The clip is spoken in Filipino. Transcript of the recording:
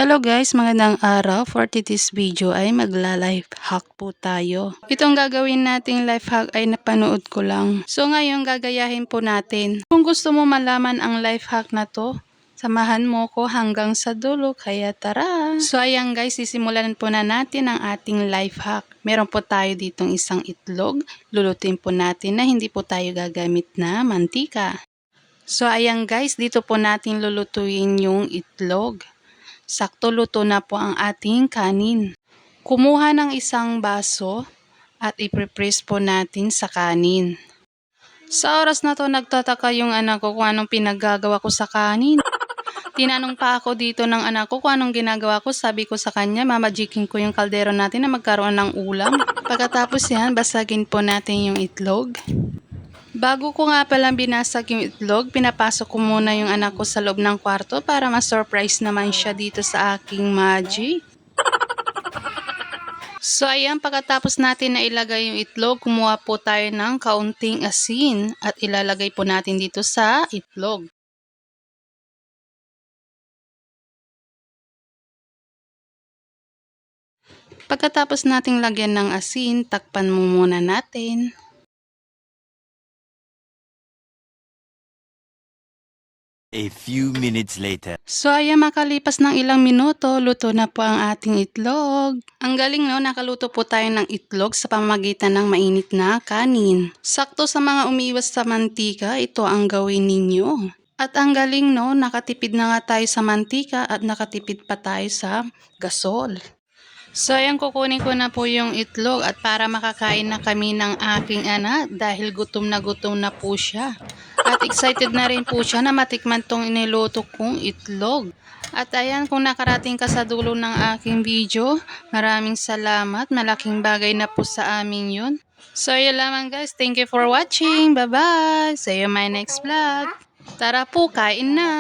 Hello guys, magandang araw. For today's video ay magla-life hack po tayo. Itong gagawin nating life hack ay napanood ko lang. So ngayon gagayahin po natin. Kung gusto mo malaman ang life hack na to, samahan mo ko hanggang sa dulo, kaya tara! So ayan guys, sisimulan po na natin ang ating life hack. Meron po tayo ditong isang itlog. Lulutuin po natin na hindi po tayo gagamit na mantika. So ayan guys, dito po natin lulutuin yung itlog. Sakto luto na po ang ating kanin. Kumuha ng isang baso at ipipress po natin sa kanin. Sa oras na to nagtataka yung anak ko kung anong pinaggagawa ko sa kanin. Tinanong pa ako dito ng anak ko kung anong ginagawa ko. Sabi ko sa kanya, mamajikin ko yung kaldero natin na magkaroon ng ulam. Pagkatapos yan, basagin po natin yung itlog. Bago ko nga palang binasag yung itlog, pinapasok ko muna yung anak ko sa loob ng kwarto para ma-surprise naman siya dito sa aking Maji. So ayan, pagkatapos natin na ilagay yung itlog, kumuha po tayo ng kaunting asin at ilalagay po natin dito sa itlog. Pagkatapos nating lagyan ng asin, takpan mo muna natin. A few minutes later. So ayan, makalipas ng ilang minuto, luto na po ang ating itlog. Ang galing no, nakaluto po tayo ng itlog sa pamamagitan ng mainit na kanin. Sakto sa mga umiiwas sa mantika, ito ang gawin ninyo. At ang galing no, nakatipid na nga tayo sa mantika at nakatipid pa tayo sa gasol. So ayan, kukunin ko na po yung itlog at para makakain na kami ng aking anak dahil gutom na po siya. At excited na rin po siya na matikman tong iniluto kong itlog. At ayan, kung nakarating ka sa dulo ng aking video, maraming salamat. Malaking bagay na po sa amin yun. So yun lamang guys, thank you for watching. Bye bye! See you in my next vlog. Tara po, kain na!